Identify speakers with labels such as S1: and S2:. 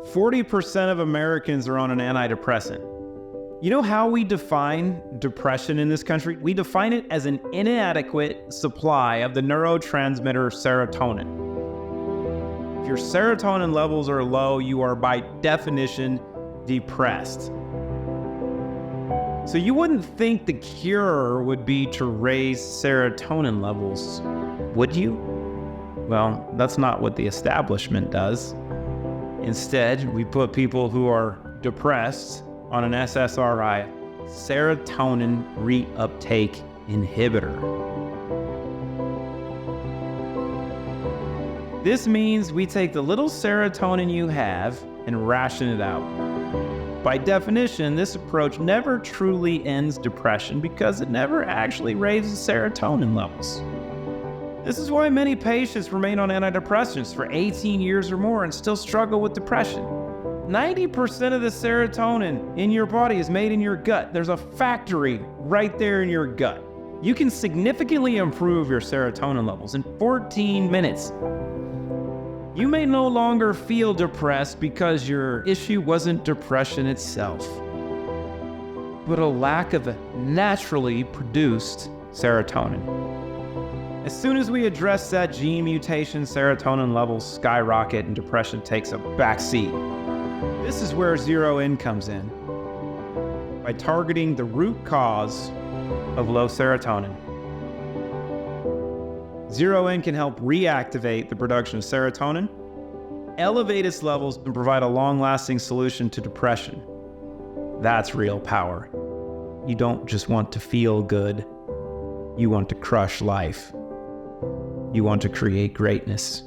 S1: 40% of Americans are on an antidepressant. You know how we define depression in this country? We define it as an inadequate supply of the neurotransmitter serotonin. If your serotonin levels are low, you are by definition depressed. So you wouldn't think the cure would be to raise serotonin levels, would you? Well, that's not what the establishment does. Instead, we put people who are depressed on an SSRI, serotonin reuptake inhibitor. This means we take the little serotonin you have and ration it out. By definition, this approach never truly ends depression because it never actually raises serotonin levels. This is why many patients remain on antidepressants for 18 years or more and still struggle with depression. 90% of the serotonin in your body is made in your gut. There's a factory right there in your gut. You can significantly improve your serotonin levels in 14 minutes. You may no longer feel depressed because your issue wasn't depression itself, but a lack of naturally produced serotonin. As soon as we address that gene mutation, serotonin levels skyrocket and depression takes a backseat. This is where Zero In comes in. By targeting the root cause of low serotonin, Zero In can help reactivate the production of serotonin, elevate its levels, and provide a long-lasting solution to depression. That's real power. You don't just want to feel good. You want to crush life. You want to create greatness.